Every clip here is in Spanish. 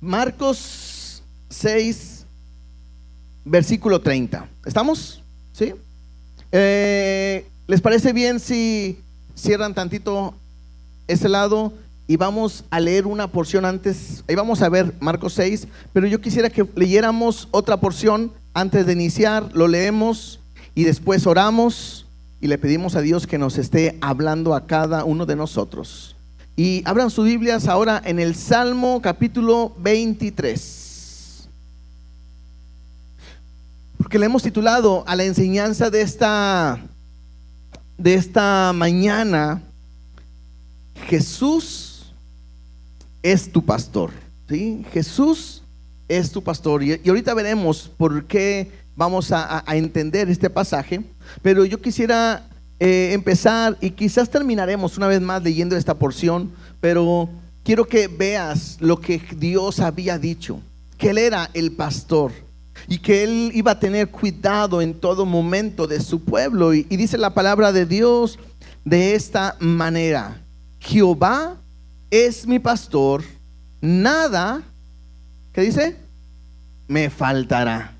Marcos 6, versículo 30. ¿Estamos? ¿Sí? ¿Les parece bien si cierran tantito ese lado y vamos a leer una porción antes? Ahí vamos a ver Marcos 6, pero yo quisiera que leyéramos otra porción antes de iniciar. Lo leemos y después oramos y le pedimos a Dios que nos esté hablando a cada uno de nosotros. Y abran sus Biblias ahora en el Salmo capítulo 23, porque le hemos titulado a la enseñanza de esta mañana: Jesús es tu pastor. ¿Sí? Jesús es tu pastor. Y ahorita veremos por qué vamos a entender este pasaje. Pero yo quisiera empezar, y quizás terminaremos una vez más leyendo esta porción, pero quiero que veas lo que Dios había dicho, que Él era el pastor y que Él iba a tener cuidado en todo momento de su pueblo. Y dice la palabra de Dios de esta manera: Jehová es mi pastor, nada, ¿qué dice? Me faltará.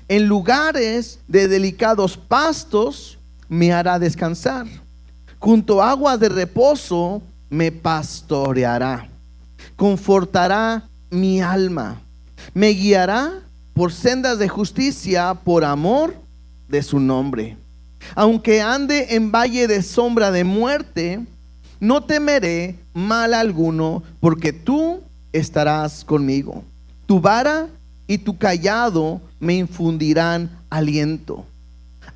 En lugares de delicados pastos me hará descansar, junto a aguas de reposo me pastoreará, confortará mi alma, me guiará por sendas de justicia por amor de su nombre. Aunque ande en valle de sombra de muerte, no temeré mal alguno, porque tú estarás conmigo. Tu vara y tu cayado me infundirán aliento.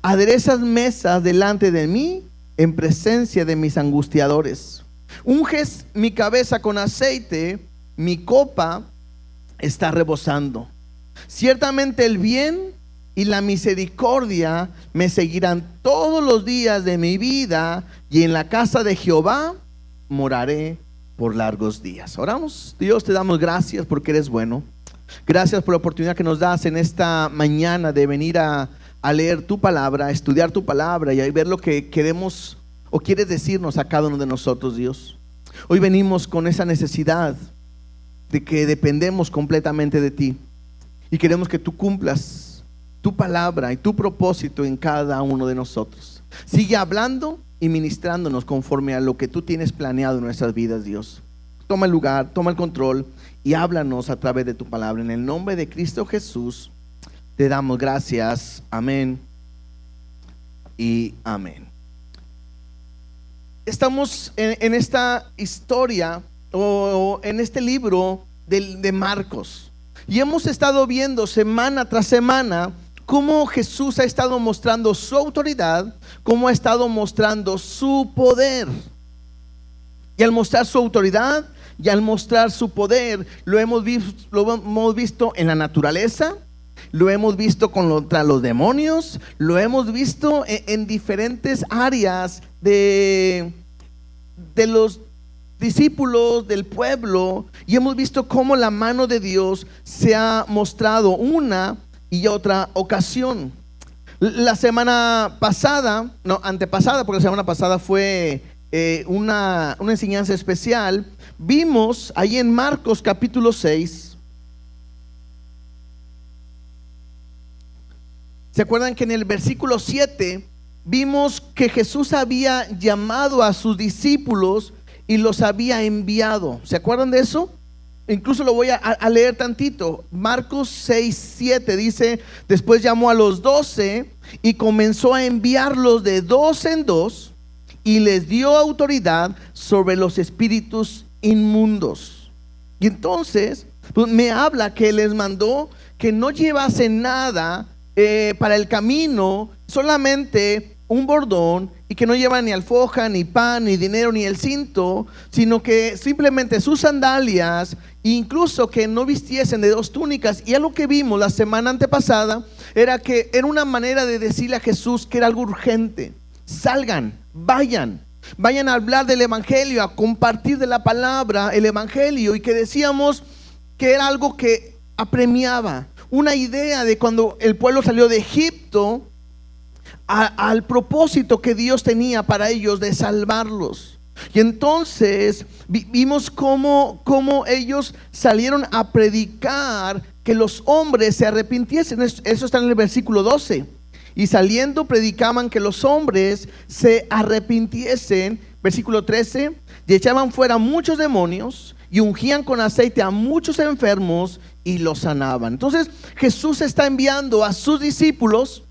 Aderezas mesas delante de mí en presencia de mis angustiadores. Unges mi cabeza con aceite, mi copa está rebosando. Ciertamente el bien y la misericordia me seguirán todos los días de mi vida, y en la casa de Jehová moraré por largos días. Oramos. Dios, te damos gracias porque eres bueno. Gracias por la oportunidad que nos das en esta mañana de venir a leer tu palabra, a estudiar tu palabra y a ver lo que queremos o quieres decirnos a cada uno de nosotros, Dios. Hoy venimos con esa necesidad de que dependemos completamente de ti y queremos que tú cumplas tu palabra y tu propósito en cada uno de nosotros. Sigue hablando y ministrándonos conforme a lo que tú tienes planeado en nuestras vidas, Dios. Toma el lugar, toma el control y háblanos a través de tu palabra. En el nombre de Cristo Jesús te damos gracias. Amén y amén. Estamos en esta historia o en este libro de Marcos, y hemos estado viendo semana tras semana cómo Jesús ha estado mostrando su autoridad, cómo ha estado mostrando su poder. Y al mostrar su autoridad y al mostrar su poder, lo hemos visto en la naturaleza, lo hemos visto contra los demonios, lo hemos visto en diferentes áreas de los discípulos, del pueblo, y hemos visto cómo la mano de Dios se ha mostrado una y otra ocasión. La semana pasada, no, antepasada, porque la semana pasada fue una enseñanza especial, vimos ahí en Marcos capítulo 6. ¿Se acuerdan que en el versículo 7 vimos que Jesús había llamado a sus discípulos y los había enviado? ¿Se acuerdan de eso? Incluso lo voy a leer tantito. Marcos 6:7 dice: después llamó a los 12 y comenzó a enviarlos de dos en dos, y les dio autoridad sobre los espíritus inmundos. Y entonces pues, me habla que les mandó que no llevasen nada para el camino, solamente un bordón, y que no llevan ni alforja, ni pan, ni dinero, ni el cinto, sino que simplemente sus sandalias, incluso que no vistiesen de dos túnicas. Y algo que vimos la semana antepasada era que era una manera de decirle a Jesús que era algo urgente. Salgan, vayan a hablar del evangelio, a compartir de la palabra, el evangelio, y que decíamos que era algo que apremiaba, una idea de cuando el pueblo salió de Egipto al propósito que Dios tenía para ellos de salvarlos. Y entonces vimos cómo ellos salieron a predicar que los hombres se arrepintiesen. Eso está en el versículo 12. Y saliendo predicaban que los hombres se arrepintiesen. Versículo 13. Y echaban fuera muchos demonios y ungían con aceite a muchos enfermos y los sanaban. Entonces Jesús está enviando a sus discípulos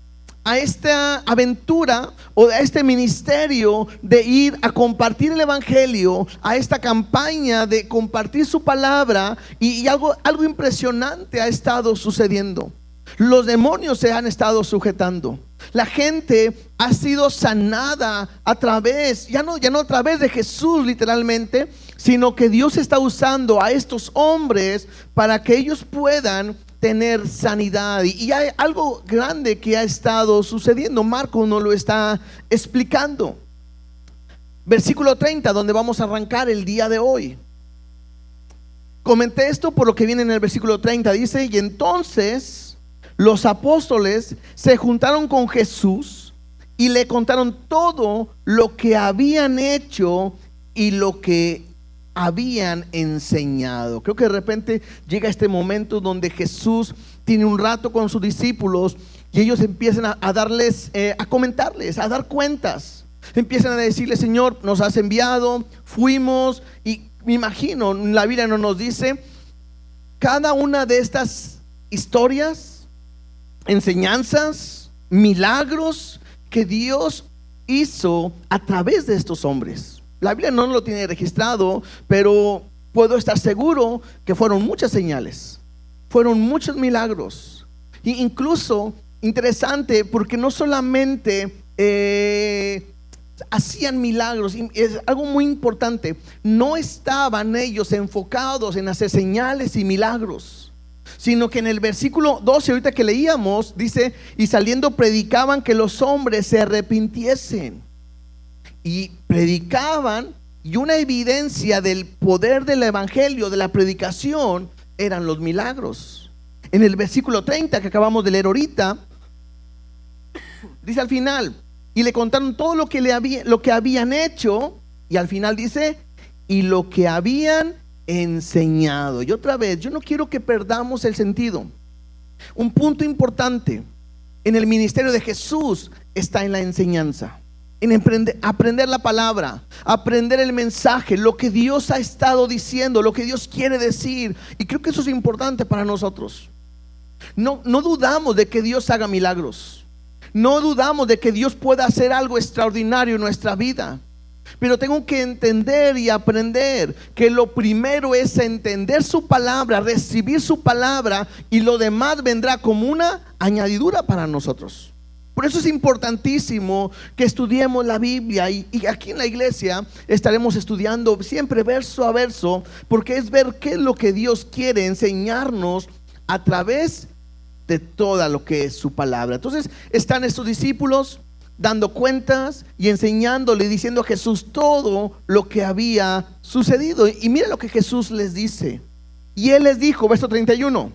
a esta aventura o a este ministerio de ir a compartir el evangelio, a esta campaña de compartir su palabra, y algo impresionante ha estado sucediendo. Los demonios se han estado sujetando. La gente ha sido sanada a través, ya no a través de Jesús literalmente, sino que Dios está usando a estos hombres para que ellos puedan tener sanidad. Y hay algo grande que ha estado sucediendo. Marcos nos lo está explicando. Versículo 30, donde vamos a arrancar el día de hoy. Comenté esto por lo que viene en el versículo 30. Dice: y entonces los apóstoles se juntaron con Jesús y le contaron todo lo que habían hecho y lo que habían enseñado. Creo que de repente llega este momento donde Jesús tiene un rato con sus discípulos y ellos empiezan a darles, a comentarles, a dar cuentas. Empiezan a decirle: Señor, nos has enviado, fuimos, y me imagino, la Biblia no nos dice cada una de estas historias, enseñanzas, milagros que Dios hizo a través de estos hombres. La Biblia no lo tiene registrado, pero puedo estar seguro que fueron muchas señales, fueron muchos milagros. E incluso interesante, porque no solamente hacían milagros, es algo muy importante, no estaban ellos enfocados en hacer señales y milagros, sino que en el versículo 12 ahorita que leíamos dice: y saliendo predicaban que los hombres se arrepintiesen. Y predicaban, y una evidencia del poder del evangelio, de la predicación, eran los milagros. En el versículo 30 que acabamos de leer ahorita, dice al final: y le contaron todo lo que habían hecho, y al final dice: y lo que habían enseñado. Y otra vez, yo no quiero que perdamos el sentido. Un punto importante en el ministerio de Jesús está en la enseñanza, en aprender la palabra, aprender el mensaje, lo que Dios ha estado diciendo, lo que Dios quiere decir. Y creo que eso es importante para nosotros. No dudamos de que Dios haga milagros, no dudamos de que Dios pueda hacer algo extraordinario en nuestra vida, pero tengo que entender y aprender que lo primero es entender su palabra, recibir su palabra, y lo demás vendrá como una añadidura para nosotros. Por eso es importantísimo que estudiemos la Biblia, y aquí en la iglesia estaremos estudiando siempre verso a verso, porque es ver qué es lo que Dios quiere enseñarnos a través de toda lo que es su palabra. Entonces están estos discípulos dando cuentas y enseñándole, diciendo a Jesús todo lo que había sucedido. Y mira lo que Jesús les dice. Y Él les dijo, verso 31: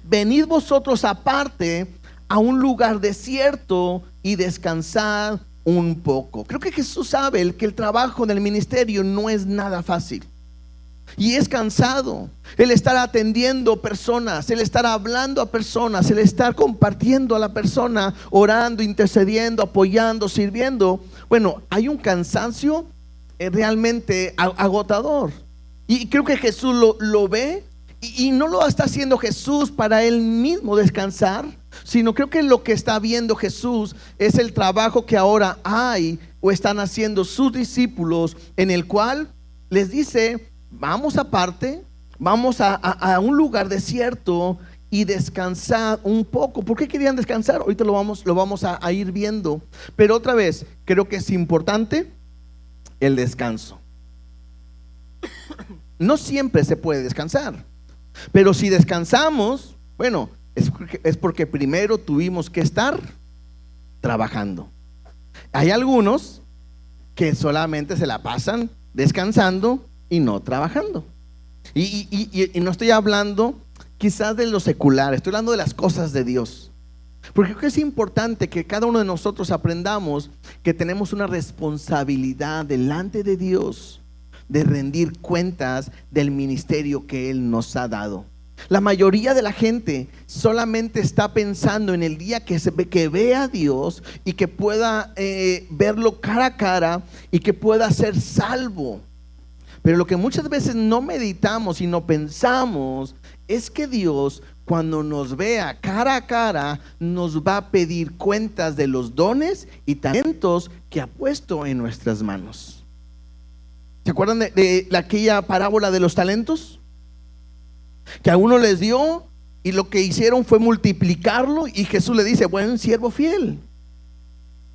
venid vosotros aparte a un lugar desierto y descansad un poco. Creo que Jesús sabe que el trabajo del ministerio no es nada fácil, y es cansado el estar atendiendo personas, el estar hablando a personas, el estar compartiendo a la persona, orando, intercediendo, apoyando, sirviendo. Bueno, hay un cansancio realmente agotador, y creo que Jesús lo ve, y no lo está haciendo Jesús para Él mismo descansar, sino creo que lo que está viendo Jesús es el trabajo que ahora hay o están haciendo sus discípulos, en el cual les dice: vamos aparte, vamos a un lugar desierto y descansar un poco. ¿Por qué querían descansar? Ahorita lo vamos a ir viendo. Pero otra vez, creo que es importante el descanso. No siempre se puede descansar, pero si descansamos, bueno, es porque primero tuvimos que estar trabajando. Hay algunos que solamente se la pasan descansando y no trabajando. Y no estoy hablando quizás de lo secular, estoy hablando de las cosas de Dios. Porque creo que es importante que cada uno de nosotros aprendamos que tenemos una responsabilidad delante de Dios de rendir cuentas del ministerio que Él nos ha dado. La mayoría de la gente solamente está pensando en el día que vea a Dios y que pueda verlo cara a cara y que pueda ser salvo. Pero lo que muchas veces no meditamos y no pensamos es que Dios, cuando nos vea cara a cara, nos va a pedir cuentas de los dones y talentos que ha puesto en nuestras manos. ¿Se acuerdan de aquella parábola de los talentos? Que a uno les dio y lo que hicieron fue multiplicarlo, y Jesús le dice: buen siervo fiel,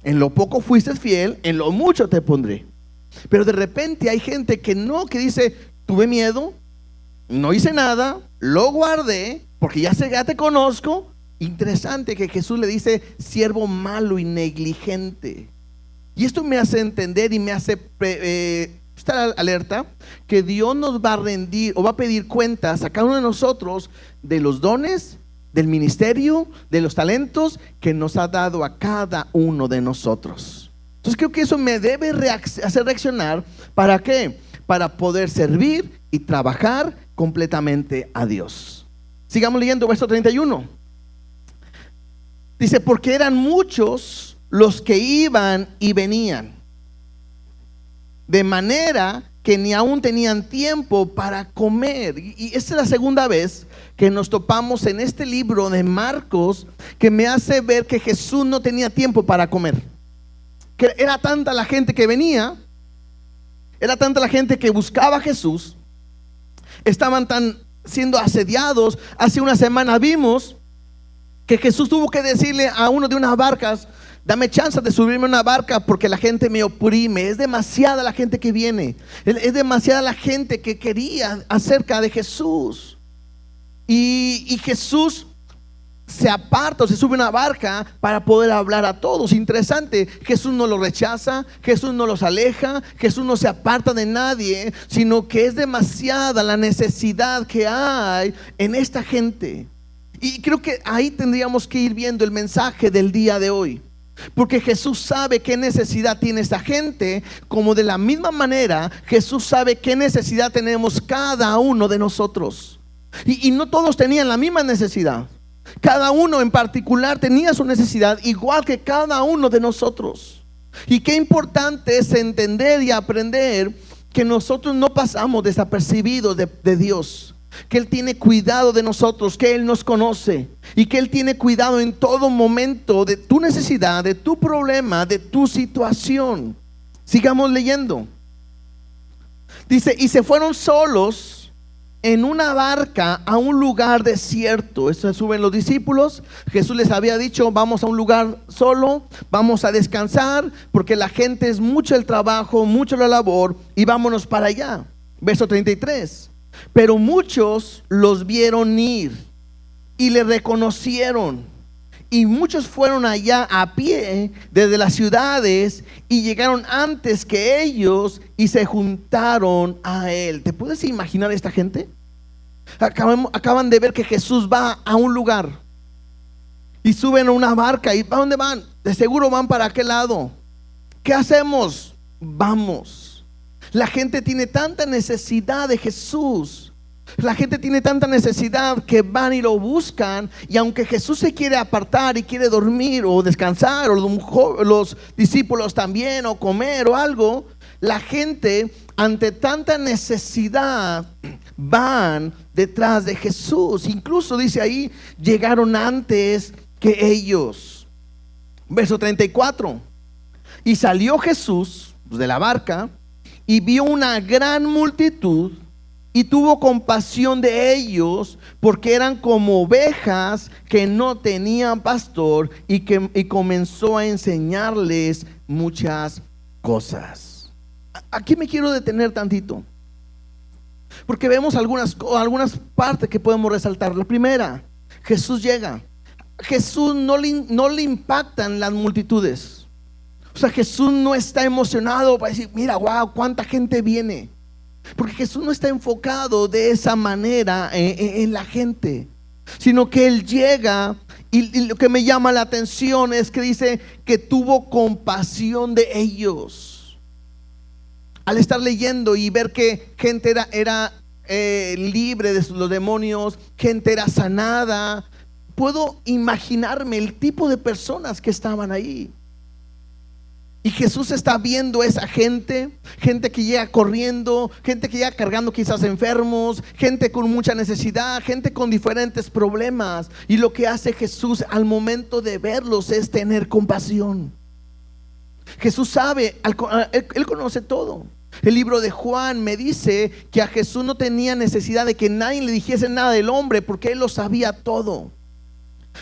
en lo poco fuiste fiel, en lo mucho te pondré. Pero de repente hay gente que no, que dice: tuve miedo, no hice nada, lo guardé porque ya te conozco. Interesante que Jesús le dice: siervo malo y negligente. Y esto me hace entender y me hace estar alerta que Dios nos va a rendir o va a pedir cuentas a cada uno de nosotros de los dones, del ministerio, de los talentos que nos ha dado a cada uno de nosotros. Entonces creo que eso me debe hacer reaccionar. ¿Para qué? Para poder servir y trabajar completamente a Dios. Sigamos leyendo verso 31. Dice: porque eran muchos los que iban y venían, de manera que ni aún tenían tiempo para comer. Y esta es la segunda vez que nos topamos en este libro de Marcos, que me hace ver que Jesús no tenía tiempo para comer. Que era tanta la gente que venía, era tanta la gente que buscaba a Jesús, estaban siendo asediados. Hace una semana vimos que Jesús tuvo que decirle a uno de unas barcas: dame chance de subirme a una barca porque la gente me oprime. Es demasiada la gente que viene, es demasiada la gente que quería acerca de Jesús. Y Jesús se aparta o se sube a una barca para poder hablar a todos. Interesante, Jesús no los rechaza, Jesús no los aleja, Jesús no se aparta de nadie, sino que es demasiada la necesidad que hay en esta gente. Y creo que ahí tendríamos que ir viendo el mensaje del día de hoy, porque Jesús sabe qué necesidad tiene esta gente, como de la misma manera Jesús sabe qué necesidad tenemos cada uno de nosotros. Y no todos tenían la misma necesidad. Cada uno en particular tenía su necesidad, igual que cada uno de nosotros. Y qué importante es entender y aprender que nosotros no pasamos desapercibidos de Dios, que Él tiene cuidado de nosotros, que Él nos conoce y que Él tiene cuidado en todo momento de tu necesidad, de tu problema, de tu situación. Sigamos leyendo. Dice: y se fueron solos en una barca a un lugar desierto. Eso suben los discípulos. Jesús les había dicho: vamos a un lugar solo, vamos a descansar, porque la gente es mucho el trabajo, mucho la labor, y vámonos para allá. Verso 33. Pero muchos los vieron ir y le reconocieron, y muchos fueron allá a pie desde las ciudades y llegaron antes que ellos y se juntaron a Él. ¿Te puedes imaginar esta gente? Acaban de ver que Jesús va a un lugar y suben a una barca. ¿Y para dónde van? De seguro van para aquel lado. ¿Qué hacemos? Vamos. La gente tiene tanta necesidad de Jesús, la gente tiene tanta necesidad que van y lo buscan. Y aunque Jesús se quiere apartar y quiere dormir o descansar, o los discípulos también, o comer o algo, la gente ante tanta necesidad van detrás de Jesús. Incluso dice ahí: llegaron antes que ellos. Verso 34. Y salió Jesús de la barca y vio una gran multitud y tuvo compasión de ellos, porque eran como ovejas que no tenían pastor, y comenzó a enseñarles muchas cosas. Aquí me quiero detener tantito, porque vemos algunas partes que podemos resaltar. La primera: Jesús llega. Jesús no le impactan las multitudes. O sea, Jesús no está emocionado para decir: mira, wow, cuánta gente viene. Porque Jesús no está enfocado de esa manera en la gente, sino que Él llega Y lo que me llama la atención es que dice que tuvo compasión de ellos. Al estar leyendo y ver que gente era libre de los demonios, gente era sanada, puedo imaginarme el tipo de personas que estaban ahí. Y Jesús está viendo a esa gente que llega corriendo, gente que llega cargando quizás enfermos, gente con mucha necesidad, gente con diferentes problemas. Y lo que hace Jesús al momento de verlos es tener compasión. Jesús sabe, Él conoce todo. El libro de Juan me dice que a Jesús no tenía necesidad de que nadie le dijese nada del hombre, porque Él lo sabía todo.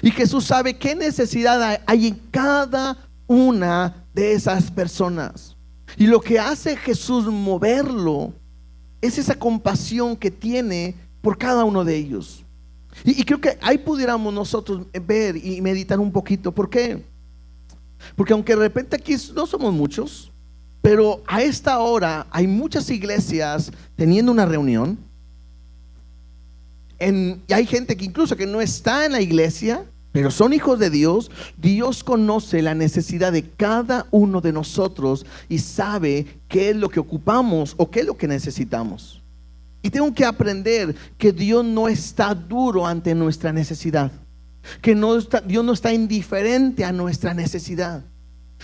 Y Jesús sabe qué necesidad hay en cada una de esas personas. Y lo que hace Jesús moverlo es esa compasión que tiene por cada uno de ellos. Y creo que ahí pudiéramos nosotros ver y meditar un poquito. ¿Por qué? Porque aunque de repente aquí no somos muchos, pero a esta hora hay muchas iglesias teniendo una reunión. Y hay gente que incluso que no está en la iglesia, pero son hijos de Dios. Dios conoce la necesidad de cada uno de nosotros y sabe qué es lo que ocupamos o qué es lo que necesitamos. Y tengo que aprender que Dios no está duro ante nuestra necesidad, que Dios no está indiferente a nuestra necesidad.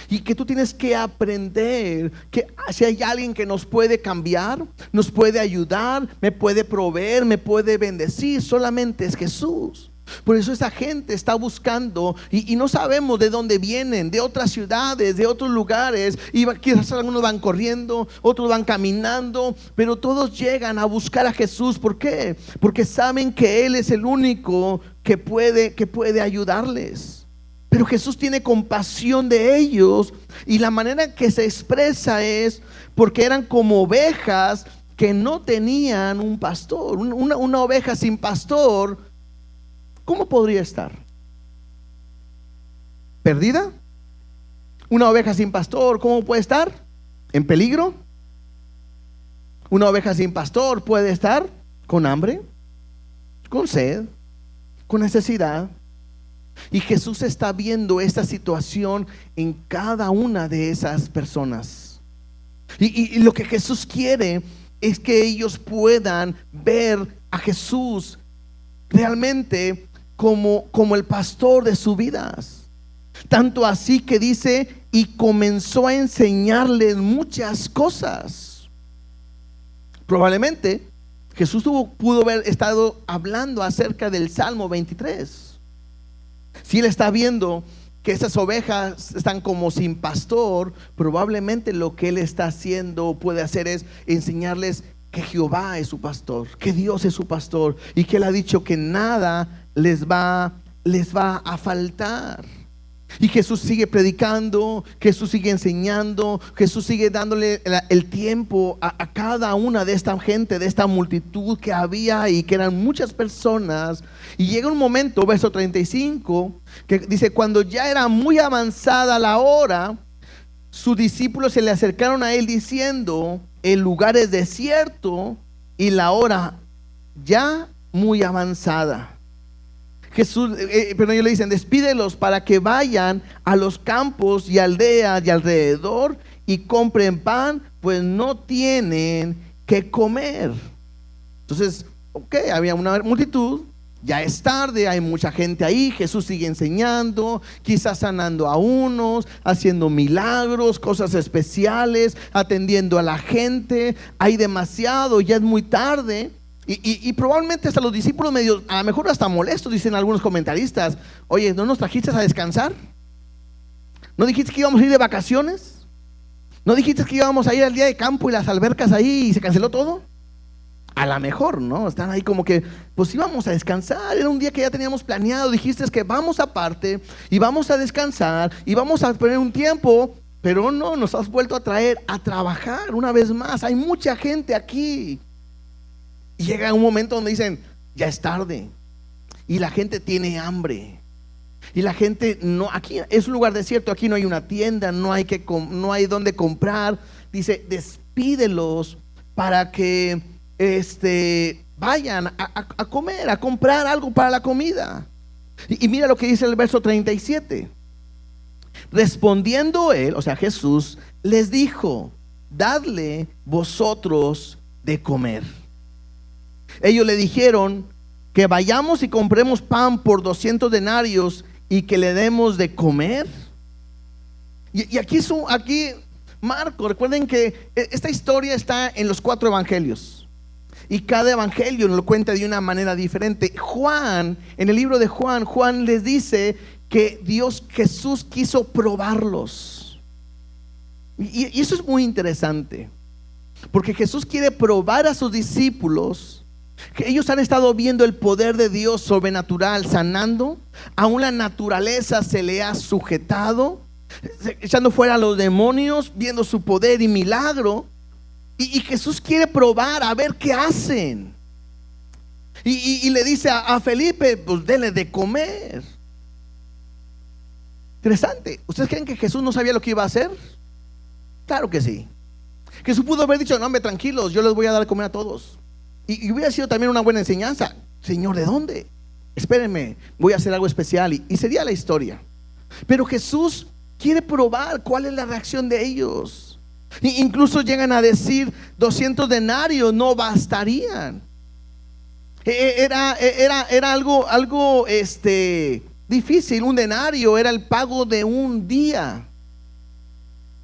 Y que tú tienes que aprender que si hay alguien que nos puede cambiar, nos puede ayudar, me puede proveer, me puede bendecir, solamente es Jesús. Por eso esa gente está buscando y no sabemos de dónde vienen, de otras ciudades, de otros lugares, y quizás algunos van corriendo, otros van caminando, pero todos llegan a buscar a Jesús. ¿Por qué? Porque saben que Él es el único que puede ayudarles. Pero Jesús tiene compasión de ellos, y la manera que se expresa es porque eran como ovejas que no tenían un pastor. Una oveja sin pastor, ¿cómo podría estar? ¿Perdida? Una oveja sin pastor, ¿cómo puede estar? ¿En peligro? Una oveja sin pastor puede estar con hambre, con sed, con necesidad. Y Jesús está viendo esta situación en cada una de esas personas. Y lo que Jesús quiere es que ellos puedan ver a Jesús realmente como el pastor de sus vidas. Tanto así que dice, y comenzó a enseñarles muchas cosas. Probablemente Jesús pudo haber estado hablando acerca del Salmo 23. Si Él está viendo que esas ovejas están como sin pastor, probablemente lo que Él está haciendo, puede hacer, es enseñarles que Jehová es su pastor, que Dios es su pastor, y que Él ha dicho que nada les va a faltar. Y Jesús sigue predicando, Jesús sigue enseñando, Jesús sigue dándole el tiempo a cada una de esta gente, de esta multitud que había y que eran muchas personas. Y llega un momento, verso 35, que dice: cuando ya era muy avanzada la hora, sus discípulos se le acercaron a Él diciendo: el lugar es desierto y la hora ya muy avanzada. Pero ellos le dicen: despídelos para que vayan a los campos y aldeas y alrededor y compren pan, pues no tienen que comer. Entonces, había una multitud, ya es tarde, hay mucha gente ahí. Jesús sigue enseñando, quizás sanando a unos, haciendo milagros, cosas especiales, atendiendo a la gente. Hay demasiado, ya es muy tarde. Y probablemente hasta los discípulos medio, a lo mejor hasta molestos, dicen algunos comentaristas: oye, ¿no nos trajiste a descansar? ¿No dijiste que íbamos a ir de vacaciones? ¿No dijiste que íbamos a ir al día de campo y las albercas ahí y se canceló todo? A lo mejor, ¿no? Están ahí como que, pues íbamos a descansar, era un día que ya teníamos planeado. Dijiste que vamos aparte y vamos a descansar y vamos a poner un tiempo, pero no, nos has vuelto a traer a trabajar una vez más. Hay mucha gente aquí. Y llega un momento donde dicen: ya es tarde y la gente tiene hambre. Y la gente no, aquí es un lugar desierto, aquí no hay una tienda, no hay donde comprar. Dice: despídelos para que vayan a comer, a comprar algo para la comida. Y mira lo que dice el verso 37. Respondiendo él, o sea Jesús, les dijo: dadle vosotros de comer. Ellos le dijeron: que vayamos y compremos pan por 200 denarios y que le demos de comer. Y aquí Marco, recuerden que esta historia está en los 4 evangelios y cada evangelio nos lo cuenta de una manera diferente. Juan, en el libro de Juan, Juan les dice que Jesús quiso probarlos. Y eso es muy interesante, porque Jesús quiere probar a sus discípulos, que ellos han estado viendo el poder de Dios sobrenatural, sanando, aún la naturaleza se le ha sujetado, echando fuera a los demonios, viendo su poder y milagro. Y Jesús quiere probar a ver qué hacen. Y le dice a Felipe: pues denle de comer. Interesante. ¿Ustedes creen que Jesús no sabía lo que iba a hacer? Claro que sí. Jesús pudo haber dicho: no, hombre, tranquilos, yo les voy a dar de comer a todos. Y hubiera sido también una buena enseñanza. Señor, ¿de dónde? Espérenme, voy a hacer algo especial. Y sería la historia. Pero Jesús quiere probar cuál es la reacción de ellos. Incluso llegan a decir: 200 denarios no bastarían. Era algo difícil. Un denario era el pago de un día.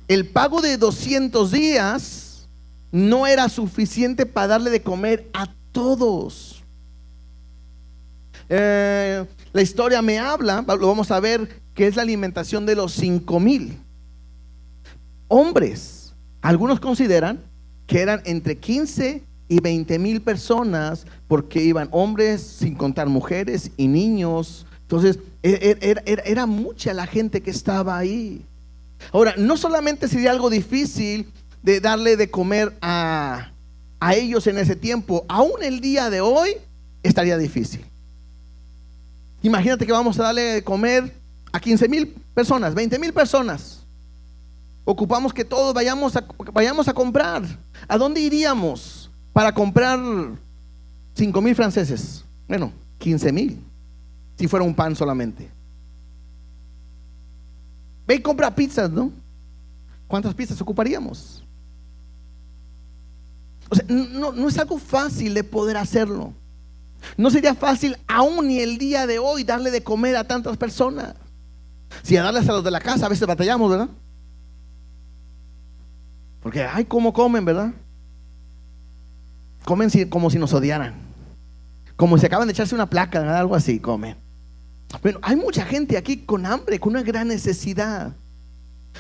El pago de 200 días no era suficiente para darle de comer a todos. La historia me habla, lo vamos a ver, que es la alimentación de los 5,000 hombres. Algunos consideran que eran entre 15 y 20,000 personas, porque iban hombres, sin contar mujeres y niños. Entonces era mucha la gente que estaba ahí. Ahora, no solamente sería algo difícil de darle de comer a ellos en ese tiempo, aún el día de hoy estaría difícil. Imagínate que vamos a darle de comer a 15,000 personas, 20,000 personas. Ocupamos que todos vayamos a comprar. ¿A dónde iríamos para comprar 5,000 franceses? Bueno, 15,000, si fuera un pan solamente. Ve y compra pizzas, ¿no? ¿Cuántas pizzas ocuparíamos? O sea, no es algo fácil de poder hacerlo. No sería fácil aún ni el día de hoy darle de comer a tantas personas. Si a darles a los de la casa a veces batallamos, ¿verdad? Porque ay, cómo comen, ¿verdad? Comen como si nos odiaran, como si acaban de echarse una placa, ¿verdad? Algo así comen. Bueno, hay mucha gente aquí con hambre, con una gran necesidad,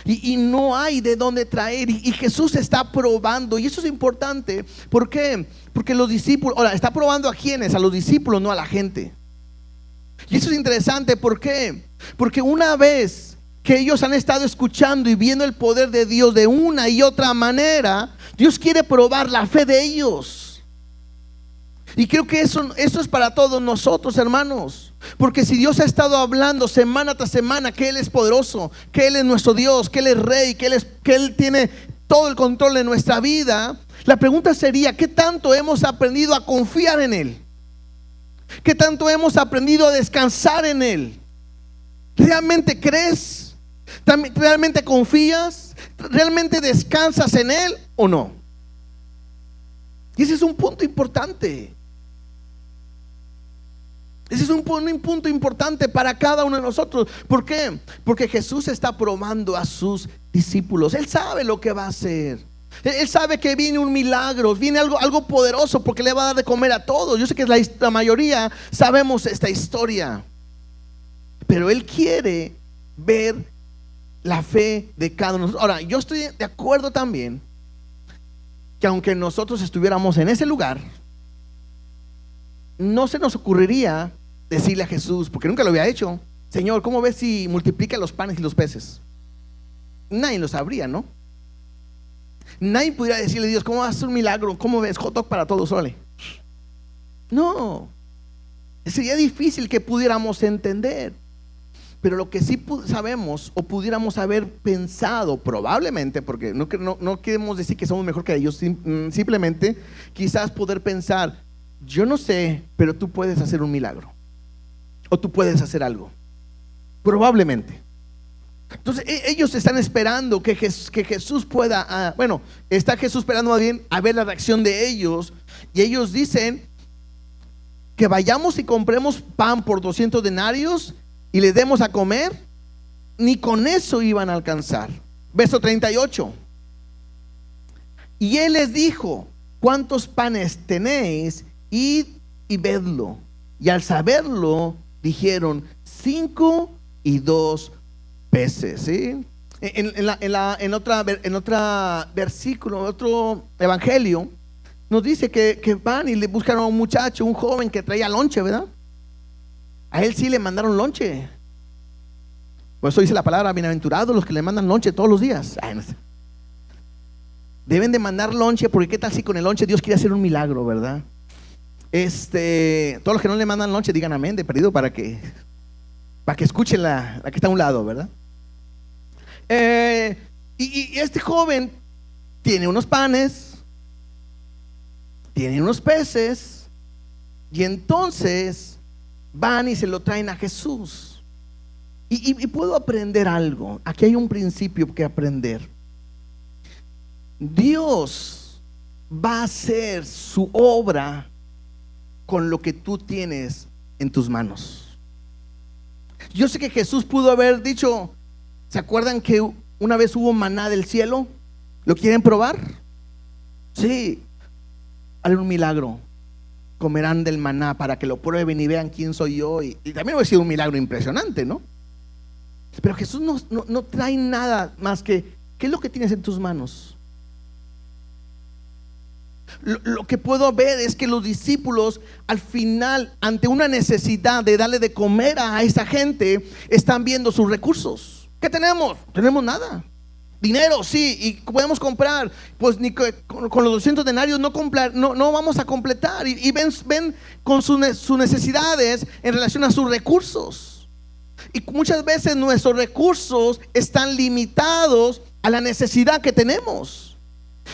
y no hay de dónde traer. Y Jesús está probando, y eso es importante. ¿Por qué? Porque los discípulos, ahora está probando a quienes, a los discípulos, no a la gente. Y eso es interesante. ¿Por qué? Porque una vez que ellos han estado escuchando y viendo el poder de Dios de una y otra manera, Dios quiere probar la fe de ellos. Y creo que eso es para todos nosotros, hermanos. Porque si Dios ha estado hablando semana tras semana que Él es poderoso, que Él es nuestro Dios, que Él es Rey, que Él tiene todo el control de nuestra vida, la pregunta sería: ¿qué tanto hemos aprendido a confiar en Él? ¿Qué tanto hemos aprendido a descansar en Él? ¿Realmente crees? ¿Realmente confías? ¿Realmente descansas en Él o no? Y ese es un punto importante. Ese es un punto importante para cada uno de nosotros. ¿Por qué? Porque Jesús está probando a sus discípulos. Él sabe lo que va a hacer. Él sabe que viene un milagro, viene algo poderoso, porque le va a dar de comer a todos. Yo sé que la mayoría sabemos esta historia, pero Él quiere ver la fe de cada uno de nosotros. Ahora, yo estoy de acuerdo también que aunque nosotros estuviéramos en ese lugar, no se nos ocurriría decirle a Jesús, porque nunca lo había hecho: Señor, ¿cómo ves si multiplica los panes y los peces? Nadie lo sabría, ¿no? Nadie pudiera decirle a Dios: ¿cómo vas a hacer un milagro? ¿Cómo ves? Hot dog para todos, órale. No, sería difícil que pudiéramos entender. Pero lo que sí sabemos, o pudiéramos haber pensado probablemente, porque no queremos decir que somos mejor que ellos, simplemente quizás poder pensar: yo no sé, pero tú puedes hacer un milagro. o tú puedes hacer algo. Probablemente. Entonces ellos están esperando que Jesús pueda, bueno, está Jesús esperando más bien a ver la reacción de ellos. Y ellos dicen que vayamos y compremos pan por 200 denarios y les demos a comer. Ni con eso iban a alcanzar. Verso 38. Y él les dijo: ¿cuántos panes tenéis? Id y vedlo. Y al saberlo dijeron: 5 y 2 peces. ¿Sí? En otra versículo, otro evangelio, nos dice que van y le buscaron a un muchacho, un joven que traía lonche, ¿verdad? A él sí le mandaron lonche. Por eso dice la palabra: bienaventurados los que le mandan lonche todos los días. Ay, no sé. Deben de mandar lonche, porque qué tal si con el lonche Dios quiere hacer un milagro, ¿verdad? Todos los que no le mandan lonche digan amén de perdido, para que escuchen la que está a un lado, ¿verdad? Y este joven tiene unos panes, tiene unos peces, y entonces van y se lo traen a Jesús. Y puedo aprender algo. Aquí hay un principio que aprender. Dios va a hacer su obra con lo que tú tienes en tus manos. Yo sé que Jesús pudo haber dicho: ¿se acuerdan que una vez hubo maná del cielo? ¿Lo quieren probar? Sí, haré un milagro. Comerán del maná para que lo prueben y vean quién soy yo. Y también hubiera sido un milagro impresionante, ¿no? Pero Jesús no trae nada más que: ¿qué es lo que tienes en tus manos? Lo que puedo ver es que los discípulos, al final, ante una necesidad de darle de comer a esa gente, están viendo sus recursos. ¿Qué tenemos? No tenemos nada. Dinero, sí, y podemos comprar. Pues ni con los 200 denarios no vamos a completar. Y ven con sus necesidades en relación a sus recursos. Y muchas veces nuestros recursos están limitados a la necesidad que tenemos.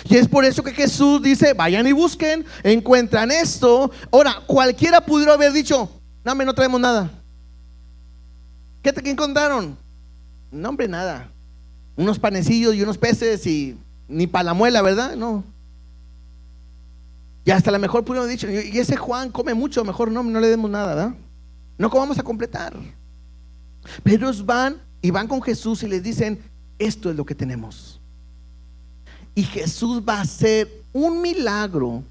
Y es por eso que Jesús dice: vayan y busquen, encuentran esto. Ahora, cualquiera pudiera haber dicho: no, hombre, no traemos nada. ¿Qué encontraron? No, hombre, nada. Unos panecillos y unos peces y ni para la muela, ¿verdad? No. Y hasta a lo mejor pudieron haber dicho: y ese Juan come mucho, mejor no le demos nada, ¿verdad? No vamos a completar. Pero ellos van con Jesús y les dicen: esto es lo que tenemos. Y Jesús va a hacer un milagro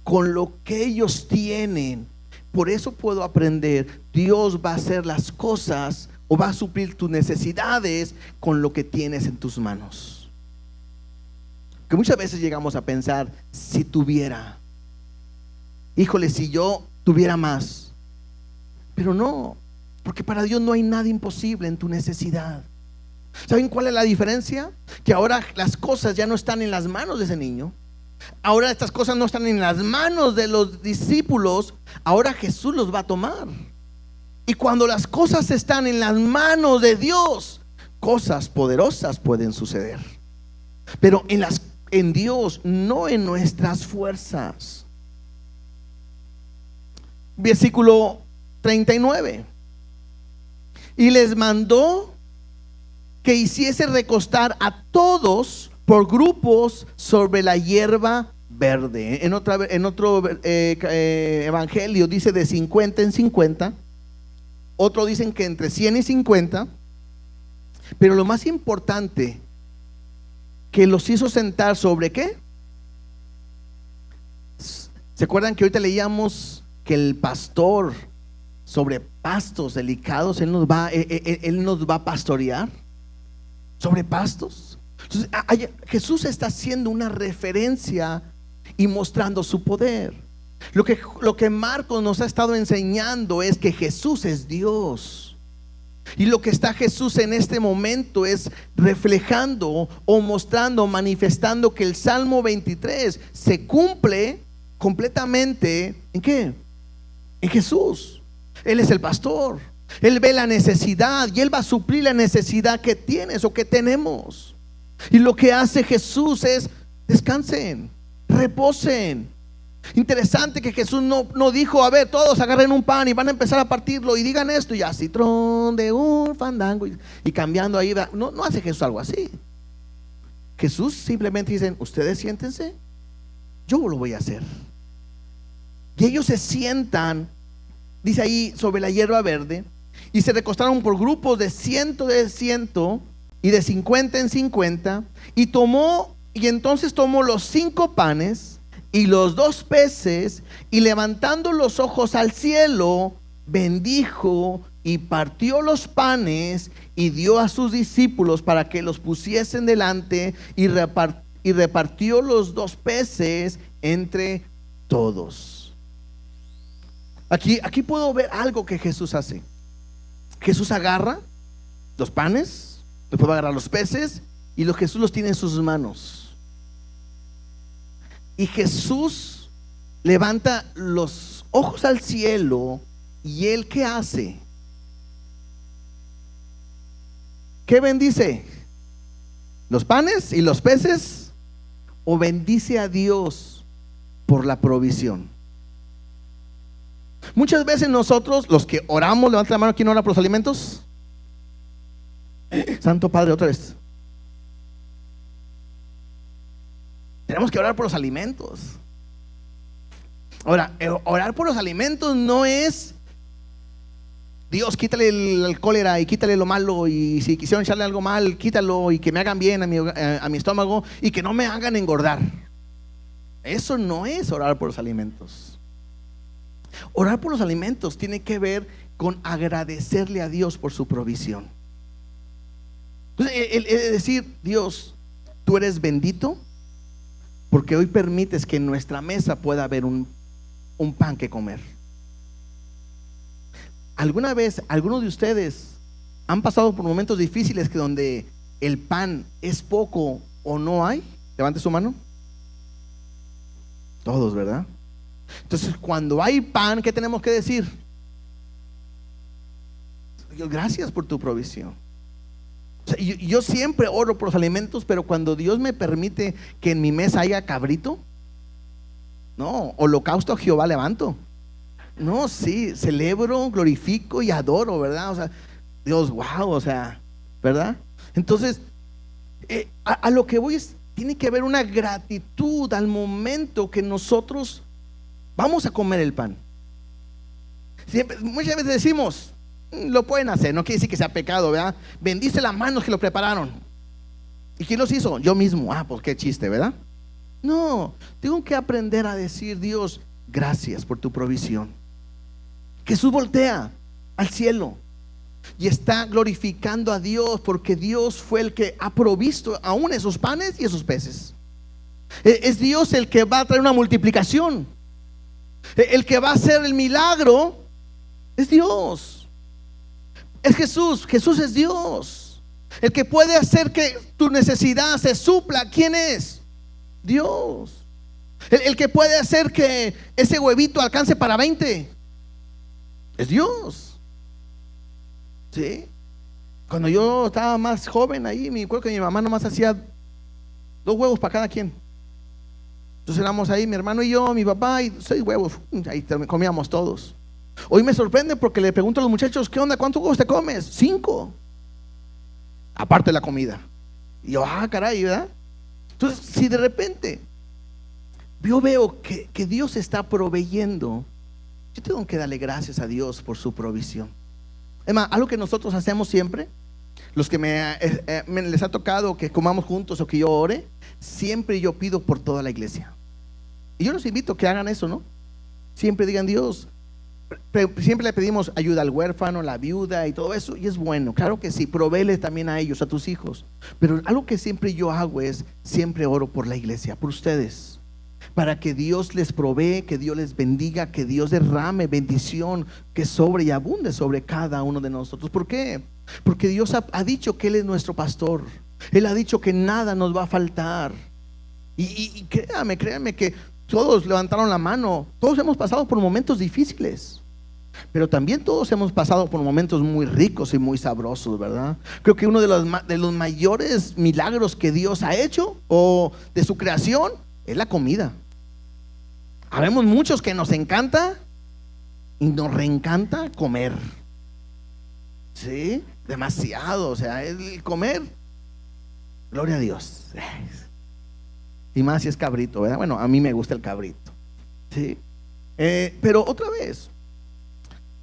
con lo que ellos tienen. Por eso puedo aprender: Dios va a hacer las cosas, o va a suplir tus necesidades con lo que tienes en tus manos. Que muchas veces llegamos a pensar: si tuviera, híjole, si yo tuviera más. Pero no, porque para Dios no hay nada imposible en tu necesidad. ¿Saben cuál es la diferencia? Que ahora las cosas ya no están en las manos de ese niño. Ahora estas cosas no están en las manos de los discípulos. Ahora Jesús los va a tomar. Y cuando las cosas están en las manos de Dios, cosas poderosas pueden suceder. Pero en Dios, no en nuestras fuerzas. Versículo 39. Y les mandó que hiciese recostar a todos por grupos sobre la hierba verde. En otro evangelio dice de 50 en 50. Otro dicen que entre 100 y 50. Pero lo más importante, que los hizo sentar sobre ¿qué? ¿Se acuerdan que ahorita leíamos que el pastor sobre pastos delicados, él nos va a pastorear sobre pastos? Entonces, Jesús está haciendo una referencia y mostrando su poder. Lo que Marcos nos ha estado enseñando es que Jesús es Dios. Y lo que está Jesús en este momento es reflejando o mostrando, manifestando que el Salmo 23 se cumple completamente. ¿En qué? En Jesús. Él es el pastor. Él ve la necesidad y Él va a suplir la necesidad que tienes o que tenemos. Y lo que hace Jesús es: descansen, reposen. Interesante que Jesús no dijo, a ver, todos agarren un pan y van a empezar a partirlo y digan esto, y así, tron de un fandango, y cambiando ahí. No hace Jesús algo así. Jesús simplemente dice, ustedes siéntense, yo lo voy a hacer. Y ellos se sientan, dice ahí, sobre la hierba verde, y se recostaron por grupos de 100 y de 50 en 50, y entonces tomó los 5 panes y los 2 peces, y levantando los ojos al cielo, bendijo y partió los panes y dio a sus discípulos para que los pusiesen delante, y repartió los 2 peces entre todos. Aquí puedo ver algo que Jesús hace. Jesús agarra los panes, después va a agarrar los peces, y Jesús los tiene en sus manos. Y Jesús levanta los ojos al cielo, y Él, ¿qué hace? ¿Qué bendice? ¿Los panes y los peces? ¿O bendice a Dios por la provisión? Muchas veces nosotros, los que oramos, levanta la mano, ¿quién ora por los alimentos? Santo Padre, otra vez. Tenemos que orar por los alimentos. Ahora, orar por los alimentos no es, Dios, quítale el cólera y quítale lo malo, y si quisieron echarle algo mal, quítalo, y que me hagan bien a mi estómago, y que no me hagan engordar. Eso no es orar por los alimentos. Orar por los alimentos tiene que ver con agradecerle a Dios por su provisión. Es decir, Dios, tú eres bendito porque hoy permites que en nuestra mesa pueda haber un pan que comer. ¿Alguna vez algunos de ustedes han pasado por momentos difíciles que donde el pan es poco o no hay? Levante su mano. Todos, ¿verdad? Entonces, cuando hay pan, ¿qué tenemos que decir? Dios, gracias por tu provisión. O sea, yo siempre oro por los alimentos, pero cuando Dios me permite que en mi mesa haya cabrito, no, holocausto a Jehová levanto. No, sí, celebro, glorifico y adoro, ¿verdad? O sea, Dios, wow, o sea, ¿verdad? Entonces, a lo que voy es, tiene que haber una gratitud al momento que nosotros vamos a comer el pan. Muchas veces decimos, lo pueden hacer, no quiere decir que sea pecado, ¿verdad? Bendice las manos que lo prepararon. ¿Y quién los hizo? Yo mismo. Pues qué chiste, ¿verdad? No, tengo que aprender a decir, Dios, gracias por tu provisión. Jesús voltea al cielo y está glorificando a Dios, porque Dios fue el que ha provisto aún esos panes y esos peces. Es Dios el que va a traer una multiplicación. El que va a hacer el milagro es Dios. Es Jesús. Jesús es Dios. El que puede hacer que tu necesidad se supla, ¿quién es? Dios. El que puede hacer que ese huevito alcance para 20 es Dios. ¿Sí? Cuando yo estaba más joven ahí, me acuerdo que mi mamá nomás hacía 2 huevos para cada quien. Entonces éramos ahí, mi hermano y yo, mi papá, y 6 huevos. Ahí comíamos todos. Hoy me sorprende porque le pregunto a los muchachos, ¿qué onda? ¿Cuántos huevos te comes? 5. Aparte de la comida. Y yo, caray, ¿verdad? Entonces, si de repente yo veo que Dios está proveyendo, yo tengo que darle gracias a Dios por su provisión. Es más, algo que nosotros hacemos siempre, los que les ha tocado que comamos juntos o que yo ore, siempre yo pido por toda la iglesia. Y yo los invito a que hagan eso, ¿no? Siempre digan, Dios, siempre le pedimos ayuda al huérfano, la viuda y todo eso, y es bueno, claro que sí, provéele también a ellos, a tus hijos. Pero algo que siempre yo hago es, siempre oro por la iglesia, por ustedes, para que Dios les provee, que Dios les bendiga, que Dios derrame bendición, que sobre y abunde sobre cada uno de nosotros. ¿Por qué? Porque Dios ha dicho que Él es nuestro pastor. Él ha dicho que nada nos va a faltar. Y créanme que todos levantaron la mano. Todos hemos pasado por momentos difíciles, pero también todos hemos pasado por momentos muy ricos y muy sabrosos, ¿verdad? Creo que uno de los mayores milagros que Dios ha hecho, o de su creación, es la comida. Habemos muchos que nos encanta y nos reencanta comer. Sí, demasiado. O sea, el comer, gloria a Dios. Y más si es cabrito, ¿verdad? Bueno, a mí me gusta el cabrito. Sí. Pero otra vez,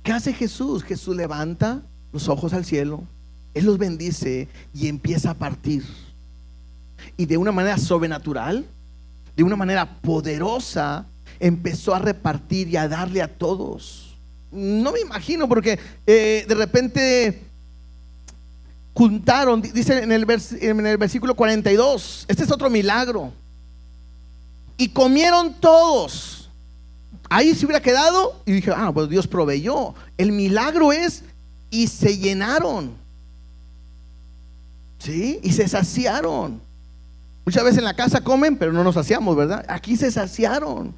¿qué hace Jesús? Jesús levanta los ojos al cielo, Él los bendice y empieza a partir. Y de una manera sobrenatural, de una manera poderosa, empezó a repartir y a darle a todos. No me imagino, porque de repente juntaron, dice en el versículo 42, este es otro milagro. Y comieron todos. Ahí se hubiera quedado y dije, pues Dios proveyó. El milagro es, y se llenaron. ¿Sí? Y se saciaron. Muchas veces en la casa comen, pero no nos saciamos, ¿verdad? Aquí se saciaron.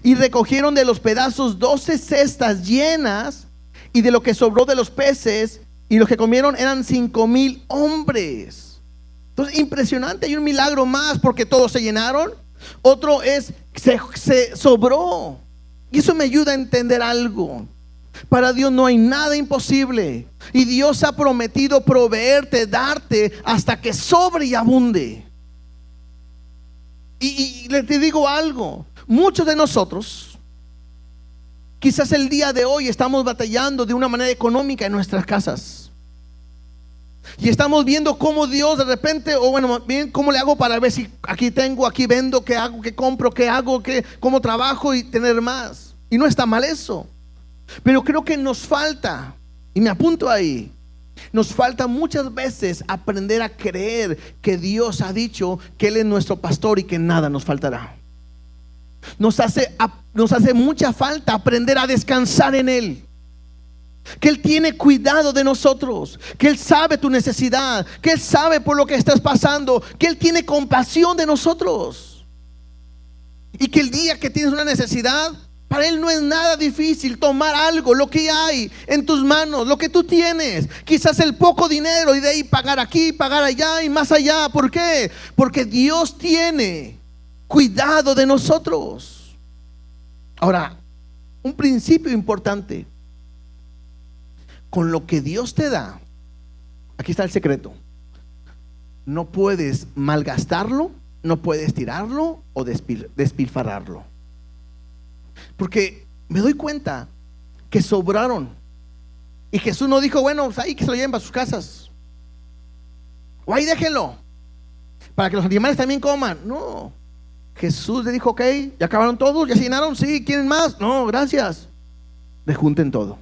Y recogieron de los pedazos 12 cestas llenas, y de lo que sobró de los peces, y los que comieron eran 5,000 hombres. Entonces, impresionante. Hay un milagro más, porque todos se llenaron. Otro es, se sobró. Y eso me ayuda a entender algo. Para Dios no hay nada imposible. Y Dios ha prometido proveerte, darte hasta que sobre y abunde. Y te digo algo, muchos de nosotros quizás el día de hoy estamos batallando de una manera económica en nuestras casas. Y estamos viendo cómo Dios de repente, o bueno, bien, cómo le hago para ver si aquí tengo, aquí vendo, qué hago, qué compro, qué hago, cómo trabajo y tener más. Y no está mal eso. Pero creo que nos falta, y me apunto ahí, nos falta muchas veces aprender a creer que Dios ha dicho que Él es nuestro pastor y que nada nos faltará. Nos hace mucha falta aprender a descansar en Él. Que Él tiene cuidado de nosotros, que Él sabe tu necesidad, que Él sabe por lo que estás pasando, que Él tiene compasión de nosotros. Y que el día que tienes una necesidad, para Él no es nada difícil tomar algo, lo que hay en tus manos, lo que tú tienes, quizás el poco dinero, y de ahí pagar aquí, pagar allá y más allá. ¿Por qué? Porque Dios tiene cuidado de nosotros. Ahora, un principio importante: con lo que Dios te da, aquí está el secreto. No puedes malgastarlo, no puedes tirarlo o despilfarrarlo. Porque me doy cuenta que sobraron. Y Jesús no dijo, bueno, pues ahí que se lo lleven para sus casas, o ahí déjenlo para que los animales también coman. No, Jesús le dijo, ok, ya acabaron todos, ya se llenaron, sí, ¿quieren más? No, gracias. Rejunten todo.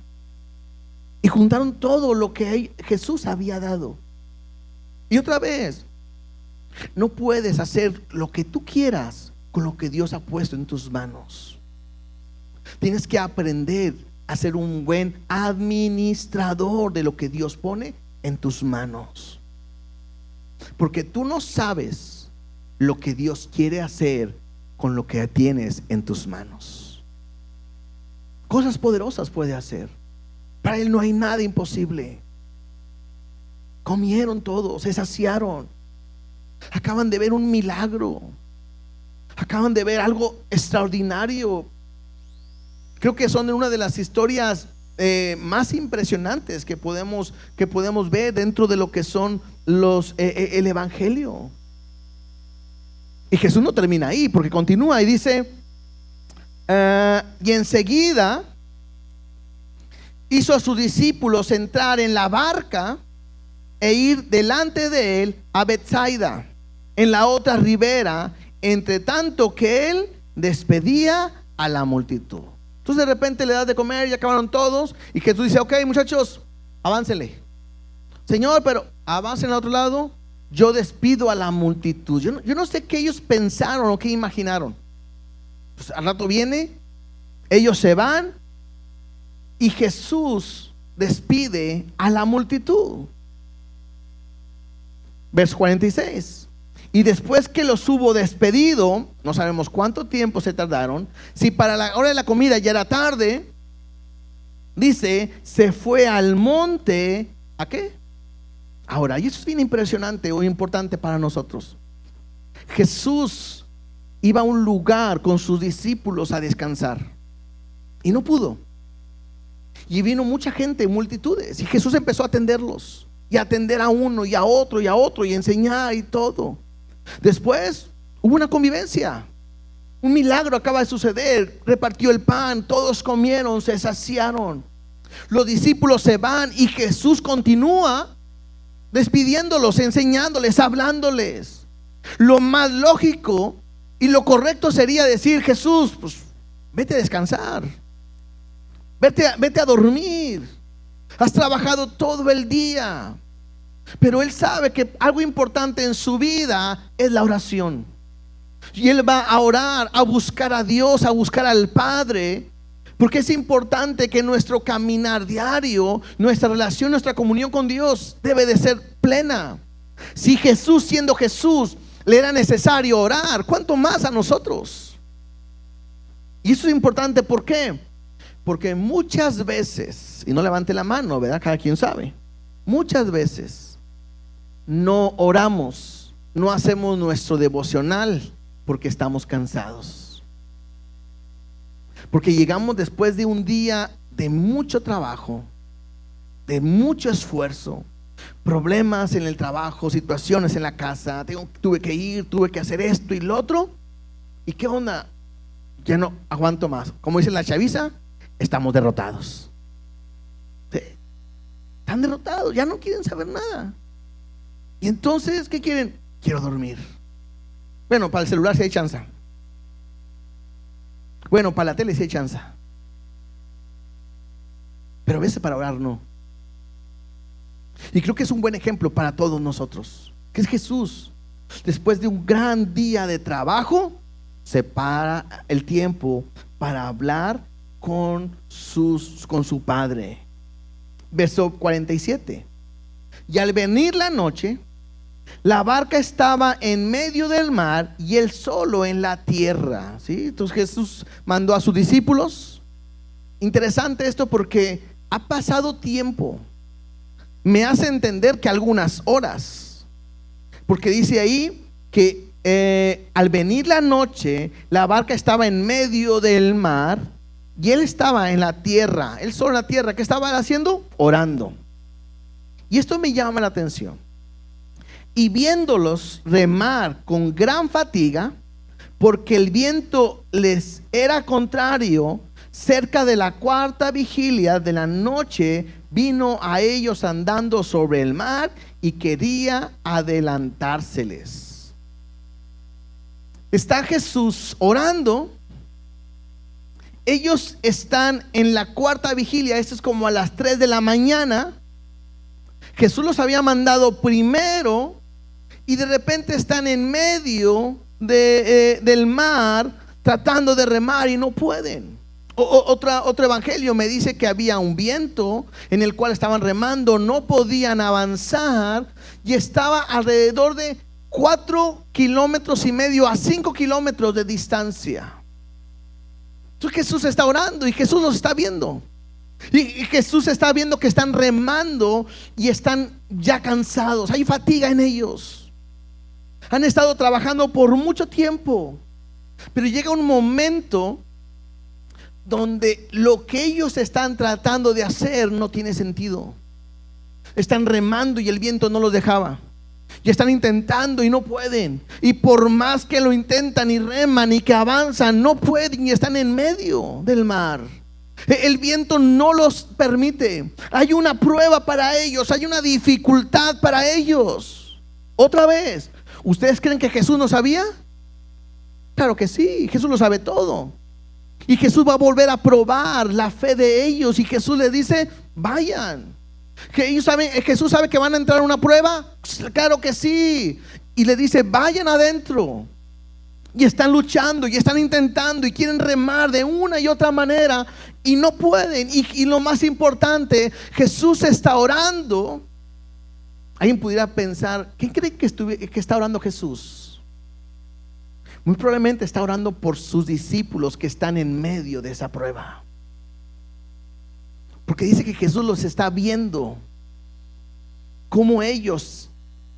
Y juntaron todo lo que Jesús había dado. Y otra vez, no puedes hacer lo que tú quieras con lo que Dios ha puesto en tus manos. Tienes que aprender a ser un buen administrador de lo que Dios pone en tus manos. Porque tú no sabes lo que Dios quiere hacer con lo que tienes en tus manos. Cosas poderosas puede hacer. Para Él no hay nada imposible. Comieron todo, se saciaron. Acaban de ver un milagro. Acaban de ver algo extraordinario. Creo que son una de las historias más impresionantes que podemos ver dentro de lo que son el Evangelio. Y Jesús no termina ahí, porque continúa y dice, y enseguida hizo a sus discípulos entrar en la barca e ir delante de él a Betsaida, en la otra ribera, entre tanto que él despedía a la multitud. Entonces de repente le das de comer, ya acabaron todos, y Jesús dice, ok, muchachos, aváncenle. Señor, pero avancen al otro lado, yo despido a la multitud. Yo no sé qué ellos pensaron o qué imaginaron. Pues al rato viene, ellos se van y Jesús despide a la multitud. Verso 46. Y después que los hubo despedido, no sabemos cuánto tiempo se tardaron, si para la hora de la comida ya era tarde, dice, se fue al monte. ¿A qué? Ahora, y eso es bien impresionante o importante para nosotros. Jesús iba a un lugar con sus discípulos a descansar y no pudo. Y vino mucha gente, multitudes, y Jesús empezó a atenderlos y a atender a uno y a otro y a otro y enseñar y todo. Después hubo una convivencia. Un milagro acaba de suceder. Repartió el pan, todos comieron, se saciaron. Los discípulos se van y Jesús continúa despidiéndolos, enseñándoles, hablándoles. Lo más lógico y lo correcto sería decir: Jesús, pues vete a descansar, vete a dormir. Has trabajado todo el día. Pero él sabe que algo importante en su vida es la oración. Y él va a orar, a buscar a Dios, a buscar al Padre, porque es importante que nuestro caminar diario, nuestra relación, nuestra comunión con Dios debe de ser plena. Si Jesús, siendo Jesús, le era necesario orar, ¿cuánto más a nosotros? Y eso es importante, ¿por qué? Porque muchas veces, y no levante la mano, ¿verdad? Cada quien sabe, muchas veces no oramos, no hacemos nuestro devocional porque estamos cansados, porque llegamos después de un día de mucho trabajo, de mucho esfuerzo, problemas en el trabajo, situaciones en la casa, tuve que ir, tuve que hacer esto y lo otro. ¿Y qué onda? Ya no aguanto más. Como dice la chaviza, estamos derrotados. ¿Sí? Están derrotados, ya no quieren saber nada. Y entonces, ¿qué quieren? Quiero dormir. Bueno, para el celular sí hay chance. Bueno, para la tele sí hay chance. Pero a veces para orar no. Y creo que es un buen ejemplo para todos nosotros, que es Jesús. Después de un gran día de trabajo, separa el tiempo para hablar con su Padre. Verso 47. Y al venir la noche, la barca estaba en medio del mar y él solo en la tierra. ¿Sí? Entonces Jesús mandó a sus discípulos. Interesante esto porque ha pasado tiempo. Me hace entender que algunas horas, porque dice ahí que al venir la noche, la barca estaba en medio del mar y él estaba en la tierra, él solo en la tierra. ¿Qué estaba haciendo? Orando. Y esto me llama la atención. Y viéndolos remar con gran fatiga, porque el viento les era contrario, cerca de la cuarta vigilia de la noche, vino a ellos andando sobre el mar y quería adelantárseles. Está Jesús orando. Ellos están en la cuarta vigilia. Esto es como a las 3 de la mañana. Jesús los había mandado primero y de repente están en medio del mar tratando de remar y no pueden. Otro evangelio me dice que había un viento en el cual estaban remando, no podían avanzar y estaba alrededor de 4,5 kilómetros a 5 kilómetros de distancia. Entonces Jesús está orando y Jesús los está viendo. Y Jesús está viendo que están remando y están ya cansados, hay fatiga en ellos. Han estado trabajando por mucho tiempo, pero llega un momento donde lo que ellos están tratando de hacer no tiene sentido. Están remando y el viento no los dejaba. Y están intentando y no pueden. Y por más que lo intentan y reman y que avanzan, no pueden y están en medio del mar. El viento no los permite. Hay una prueba para ellos, hay una dificultad para ellos. Otra vez, ¿ustedes creen que Jesús no sabía? Claro que sí, Jesús lo sabe todo. Y Jesús va a volver a probar la fe de ellos. Y Jesús les dice: vayan. Que ellos saben, Jesús sabe que van a entrar a una prueba. Claro que sí. Y le dice: vayan adentro. Y están luchando y están intentando y quieren remar de una y otra manera y no pueden. Y lo más importante, Jesús está orando. Alguien pudiera pensar: ¿quién cree que está orando Jesús? Muy probablemente está orando por sus discípulos que están en medio de esa prueba. Porque dice que Jesús los está viendo, cómo ellos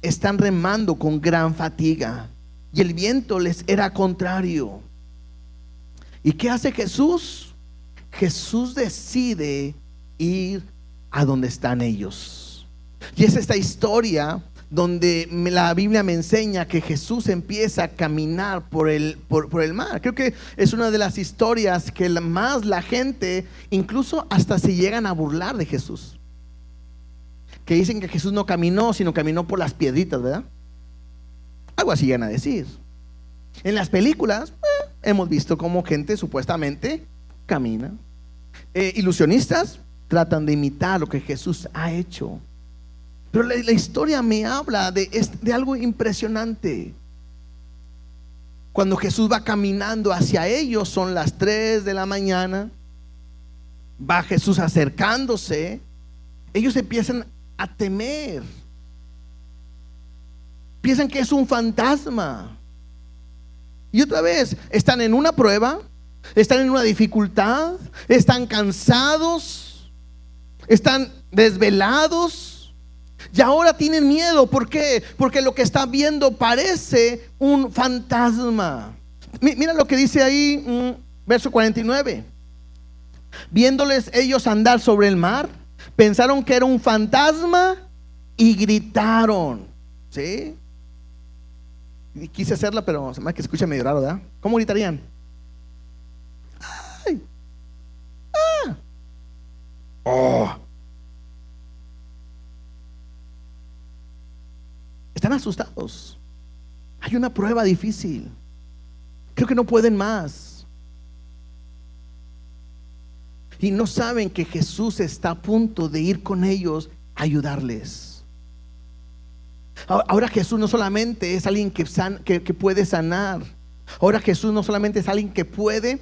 están remando con gran fatiga. y el viento les era contrario. ¿Y qué hace Jesús? Jesús decide ir a donde están ellos. Y es esta historia donde la Biblia me enseña que Jesús empieza a caminar por el mar. Creo que es una de las historias que más la gente, incluso hasta se llegan a burlar de Jesús, que dicen que Jesús no caminó, sino caminó por las piedritas, ¿verdad? Algo así llegan a decir. En las películas hemos visto cómo gente supuestamente camina. Ilusionistas tratan de imitar lo que Jesús ha hecho. Pero la historia me habla de algo impresionante. Cuando Jesús va caminando hacia ellos, son las 3 de la mañana, va Jesús acercándose, ellos empiezan a temer, piensan que es un fantasma. Y otra vez, están en una prueba, están en una dificultad, están cansados, están desvelados. Y ahora tienen miedo. ¿Por qué? Porque lo que están viendo parece un fantasma. Mira lo que dice ahí, verso 49. Viéndoles ellos andar sobre el mar, pensaron que era un fantasma y gritaron. ¿Sí? Y quise hacerla, pero se me hace que escucha medio raro, ¿verdad? ¿Cómo gritarían? ¡Ay! ¡Ah! ¡Oh! Están asustados. Hay una prueba difícil. Creo que no pueden más. Y no saben que Jesús está a punto de ir con ellos a ayudarles. Ahora Jesús no solamente es alguien que puede sanar. Ahora Jesús no solamente es alguien que puede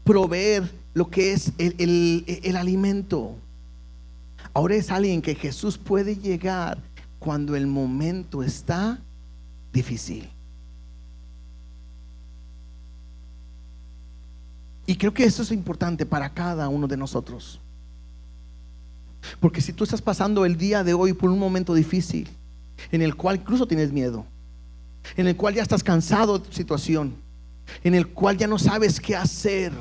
proveer lo que es el alimento. Ahora es alguien que Jesús puede llegar cuando el momento está difícil. Y creo que eso es importante para cada uno de nosotros. Porque si tú estás pasando el día de hoy por un momento difícil, en el cual incluso tienes miedo, en el cual ya estás cansado de tu situación, en el cual ya no sabes qué hacer,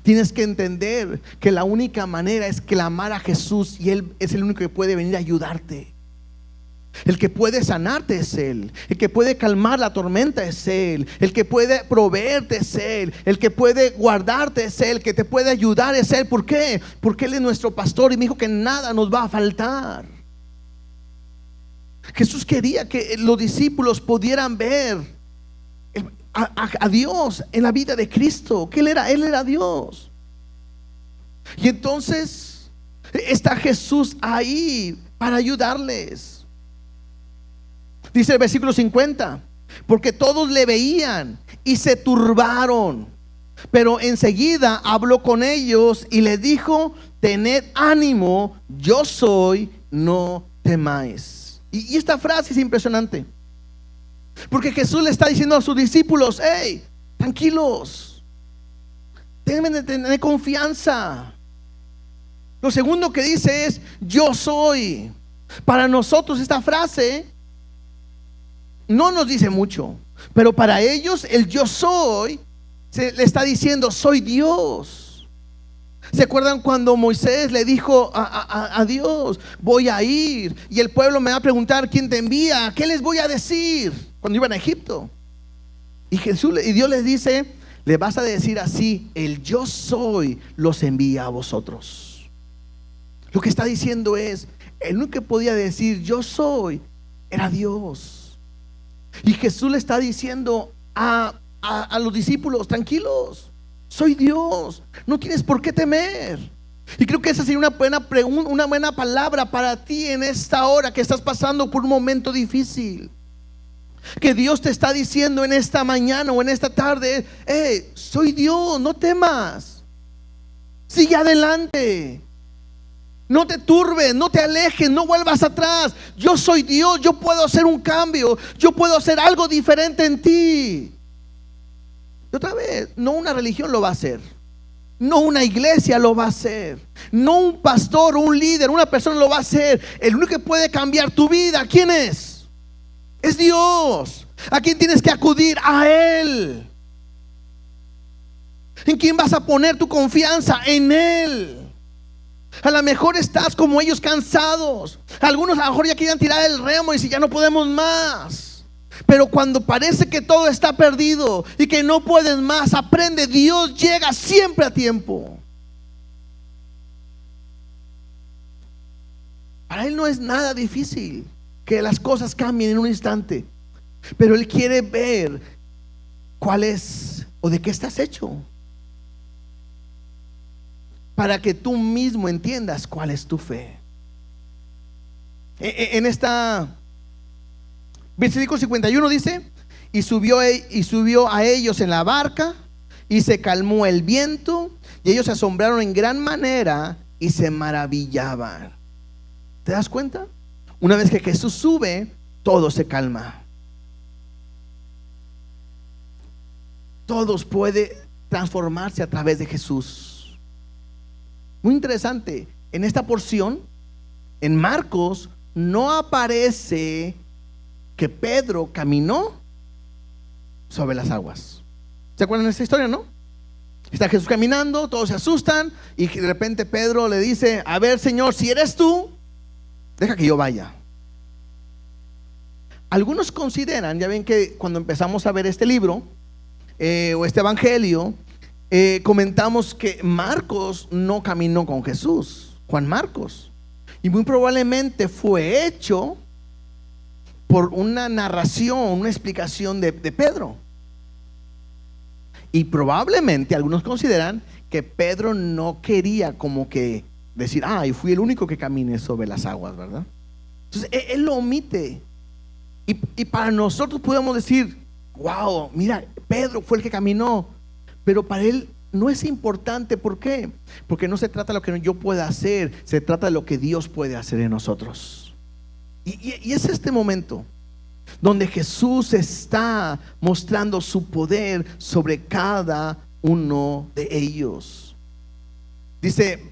tienes que entender que la única manera es clamar a Jesús, y Él es el único que puede venir a ayudarte. El que puede sanarte es Él. El que puede calmar la tormenta es Él. El que puede proveerte es Él. El que puede guardarte es Él. El que te puede ayudar es Él. ¿Por qué? Porque Él es nuestro pastor y me dijo que nada nos va a faltar. Jesús quería que los discípulos pudieran ver a Dios en la vida de Cristo, que Él era Dios. Y entonces está Jesús ahí para ayudarles. Dice el versículo 50: porque todos le veían y se turbaron, pero enseguida habló con ellos y les dijo: tened ánimo, yo soy, no temáis. Y esta frase es impresionante, porque Jesús le está diciendo a sus discípulos: hey, tranquilos, deben de tener confianza. Lo segundo que dice es: yo soy. Para nosotros esta frase no nos dice mucho, pero para ellos el yo soy se le está diciendo: soy Dios. ¿Se acuerdan cuando Moisés le dijo a Dios: voy a ir y el pueblo me va a preguntar quién te envía? ¿Qué les voy a decir? Cuando iban a Egipto. Y Dios les dice: le vas a decir así: el yo soy los envía a vosotros. Lo que está diciendo es: el único que podía decir yo soy era Dios. Y Jesús le está diciendo a los discípulos: tranquilos, soy Dios, no tienes por qué temer. Y creo que esa sería una buena palabra para ti en esta hora que estás pasando por un momento difícil. Que Dios te está diciendo en esta mañana o en esta tarde: soy Dios, no temas, sigue adelante. No te turbes, no te alejes, no vuelvas atrás. Yo soy Dios, yo puedo hacer un cambio, yo puedo hacer algo diferente en ti. Y otra vez, no una religión lo va a hacer, no una iglesia lo va a hacer, no un pastor, un líder, una persona lo va a hacer. El único que puede cambiar tu vida, ¿quién es? Es Dios. ¿A quién tienes que acudir? A Él. ¿En quién vas a poner tu confianza? En Él. A lo mejor estás como ellos, cansados. Algunos a lo mejor ya querían tirar el remo y si ya no podemos más. Pero cuando parece que todo está perdido y que no puedes más, aprende, Dios llega siempre a tiempo. Para Él no es nada difícil que las cosas cambien en un instante, pero Él quiere ver cuál es o de qué estás hecho, para que tú mismo entiendas cuál es tu fe. En esta versículo 51 dice: y subió a ellos en la barca, y se calmó el viento, y ellos se asombraron en gran manera y se maravillaban. ¿Te das cuenta? Una vez que Jesús sube, todo se calma. Todo puede transformarse a través de Jesús. Muy interesante. En esta porción, en Marcos, no aparece que Pedro caminó sobre las aguas. ¿Se acuerdan de esta historia, no? Está Jesús caminando, todos se asustan y de repente Pedro le dice: a ver, Señor, si eres tú, deja que yo vaya. Algunos consideran, ya ven que cuando empezamos a ver este libro o este evangelio, comentamos que Marcos no caminó con Jesús, Juan Marcos, y muy probablemente fue hecho por una narración, una explicación de Pedro. Y probablemente algunos consideran que Pedro no quería como que decir: yo fui el único que caminé sobre las aguas, ¿verdad? Entonces él lo omite. Y para nosotros podemos decir: wow, mira, Pedro fue el que caminó. Pero para él no es importante. ¿Por qué? Porque no se trata de lo que yo pueda hacer, se trata de lo que Dios puede hacer en nosotros. Y es este momento donde Jesús está mostrando su poder sobre cada uno de ellos. Dice,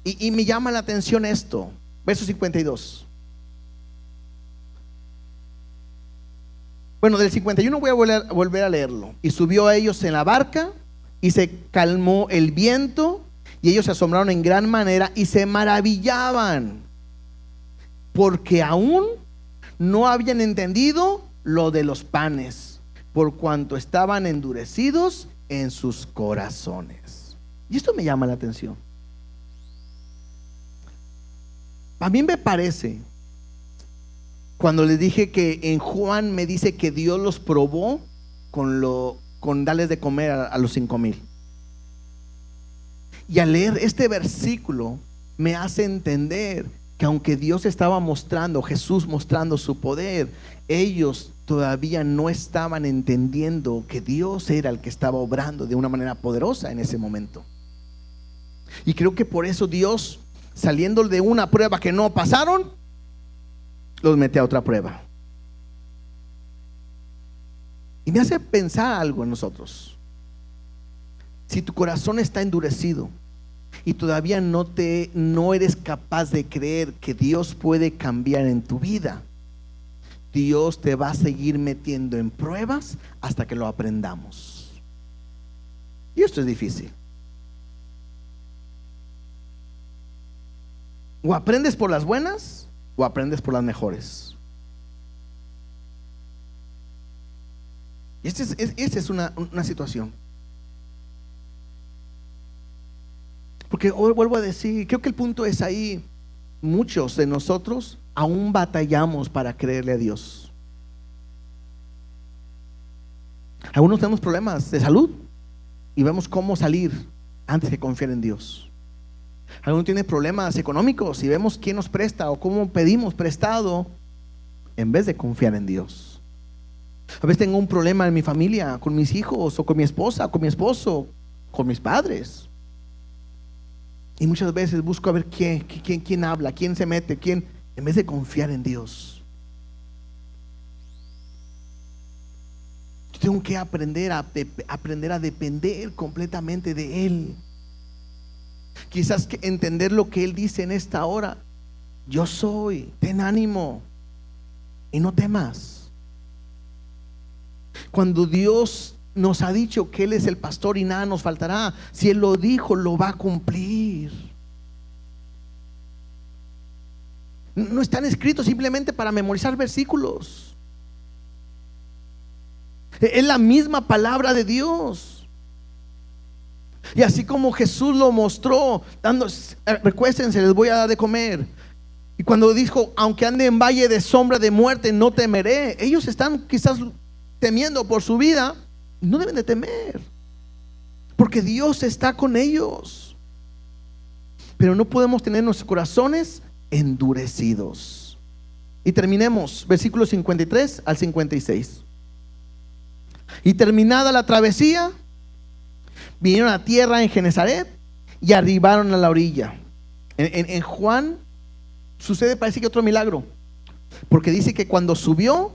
y me llama la atención esto, verso 52. Bueno, del 51 voy a volver a leerlo. Y subió a ellos en la barca, y se calmó el viento, y ellos se asombraron en gran manera y se maravillaban, porque aún no habían entendido lo de los panes, por cuanto estaban endurecidos en sus corazones. Y esto me llama la atención. A mí me parece, cuando les dije que en Juan me dice que Dios los probó con darles de comer a los 5,000. Y al leer este versículo me hace entender que aunque Dios estaba mostrando, Jesús mostrando su poder, ellos todavía no estaban entendiendo que Dios era el que estaba obrando de una manera poderosa en ese momento. Y creo que por eso Dios, saliendo de una prueba que no pasaron, los mete a otra prueba. Y me hace pensar algo en nosotros. Si tu corazón está endurecido y todavía no eres capaz de creer que Dios puede cambiar en tu vida, Dios te va a seguir metiendo en pruebas hasta que lo aprendamos. Y esto es difícil. O aprendes por las buenas o aprendes por las mejores. Y esta es una situación. Porque hoy vuelvo a decir, creo que el punto es ahí. Muchos de nosotros aún batallamos para creerle a Dios. Algunos tenemos problemas de salud y vemos cómo salir antes de confiar en Dios. Algunos tienen problemas económicos y vemos quién nos presta o cómo pedimos prestado en vez de confiar en Dios. A veces tengo un problema en mi familia, con mis hijos o con mi esposa, con mi esposo, con mis padres. Y muchas veces busco a ver quién habla, quién se mete, en vez de confiar en Dios. Yo tengo que aprender a depender completamente de Él. Quizás entender lo que Él dice en esta hora. Yo soy, ten ánimo y no temas. Cuando Dios nos ha dicho que Él es el pastor y nada nos faltará, si Él lo dijo, lo va a cumplir. No están escritos simplemente para memorizar versículos. Es la misma palabra de Dios. Y así como Jesús lo mostró, recuéstense, les voy a dar de comer. Y cuando dijo, aunque ande en valle de sombra de muerte, no temeré. Ellos están quizás temiendo por su vida. No deben de temer, porque Dios está con ellos. Pero no podemos tener nuestros corazones endurecidos. Y terminemos, versículos 53 al 56. Y terminada la travesía, vinieron a tierra en Genesaret y arribaron a la orilla. En Juan sucede, parece que otro milagro, porque dice que cuando subió,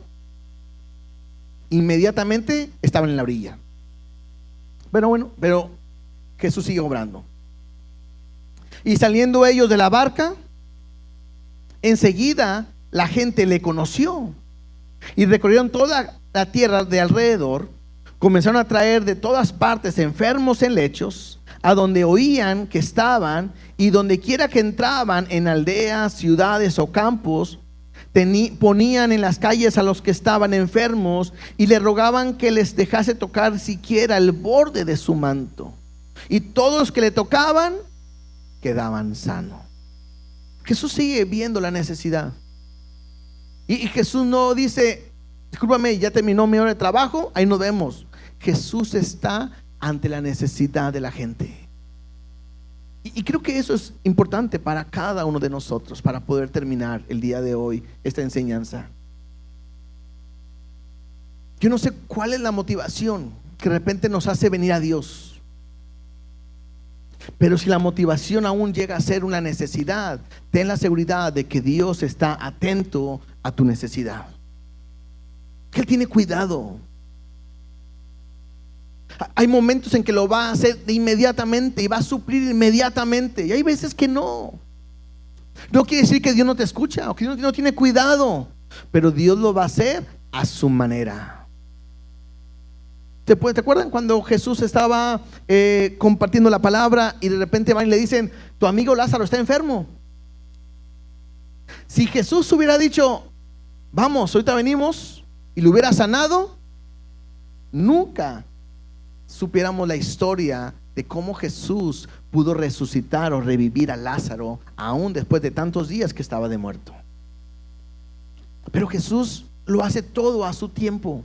inmediatamente estaban en la orilla. Pero Jesús sigue obrando. Y saliendo ellos de la barca, enseguida la gente le conoció y recorrieron toda la tierra de alrededor. Comenzaron a traer de todas partes enfermos en lechos, a donde oían que estaban, y donde quiera que entraban, en aldeas, ciudades o campos, ponían en las calles a los que estaban enfermos y le rogaban que les dejase tocar siquiera el borde de su manto. Y todos los que le tocaban quedaban sanos. Jesús sigue viendo la necesidad. Y Jesús no dice, discúlpame, ya terminó mi hora de trabajo, ahí nos vemos. Jesús está ante la necesidad de la gente. Y creo que eso es importante para cada uno de nosotros, para poder terminar el día de hoy esta enseñanza. Yo no sé cuál es la motivación que de repente nos hace venir a Dios, pero si la motivación aún llega a ser una necesidad, ten la seguridad de que Dios está atento a tu necesidad, que Él tiene cuidado. Hay momentos en que lo va a hacer de inmediatamente y va a suplir inmediatamente, y hay veces que no. No quiere decir que Dios no te escucha o que Dios no tiene cuidado, pero Dios lo va a hacer a su manera. ¿Te acuerdan cuando Jesús estaba compartiendo la palabra y de repente van y le dicen, tu amigo Lázaro está enfermo? Si Jesús hubiera dicho, vamos, ahorita venimos, y lo hubiera sanado, nunca supiéramos la historia de cómo Jesús pudo resucitar o revivir a Lázaro aún después de tantos días que estaba de muerto. Pero Jesús lo hace todo a su tiempo,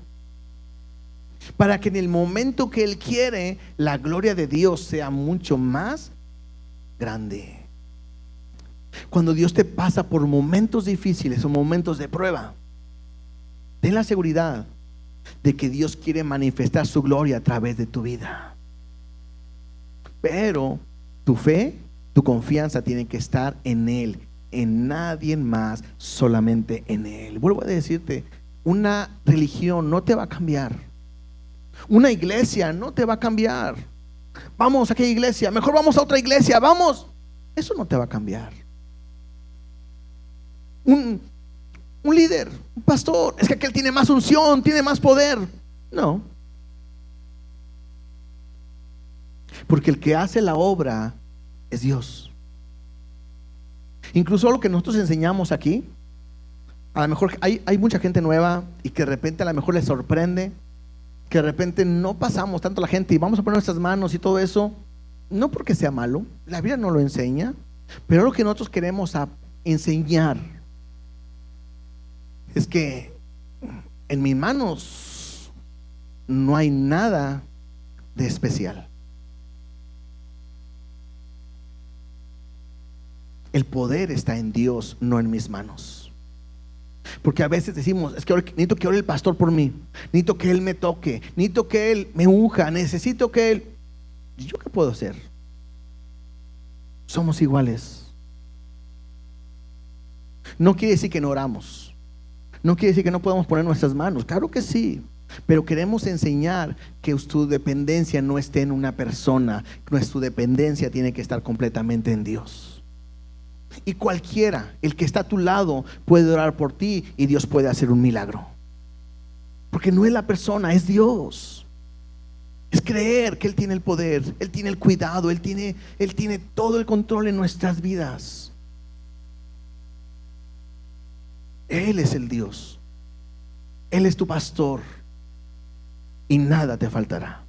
para que en el momento que Él quiere, la gloria de Dios sea mucho más grande. Cuando Dios te pasa por momentos difíciles o momentos de prueba, ten la seguridad de que Dios quiere manifestar su gloria a través de tu vida. Pero tu fe, tu confianza tiene que estar en Él, en nadie más, solamente en Él. Vuelvo a decirte, una religión no te va a cambiar, una iglesia no te va a cambiar. Vamos a aquella iglesia, mejor vamos a otra iglesia, vamos. Eso no te va a cambiar. Un líder, un pastor, es que aquel tiene más unción, tiene más poder. No, porque el que hace la obra es Dios. Incluso lo que nosotros enseñamos aquí, a lo mejor hay mucha gente nueva y que de repente a lo mejor les sorprende, que de repente no pasamos tanto la gente y vamos a poner nuestras manos y todo eso, no porque sea malo, la Biblia no lo enseña, pero lo que nosotros queremos enseñar es que en mis manos no hay nada de especial. El poder está en Dios, no en mis manos. Porque a veces decimos, es que necesito que ore el pastor por mí, necesito que Él me toque, necesito que Él me unja, necesito que Él. ¿Yo qué puedo hacer? Somos iguales. No quiere decir que no oramos, no quiere decir que no podamos poner nuestras manos, claro que sí, pero queremos enseñar que tu dependencia no esté en una persona, nuestra dependencia tiene que estar completamente en Dios. Y cualquiera, el que está a tu lado, puede orar por ti y Dios puede hacer un milagro. Porque no es la persona, es Dios. Es creer que Él tiene el poder, Él tiene el cuidado, Él tiene todo el control en nuestras vidas. Él es el Dios. Él es tu pastor y nada te faltará.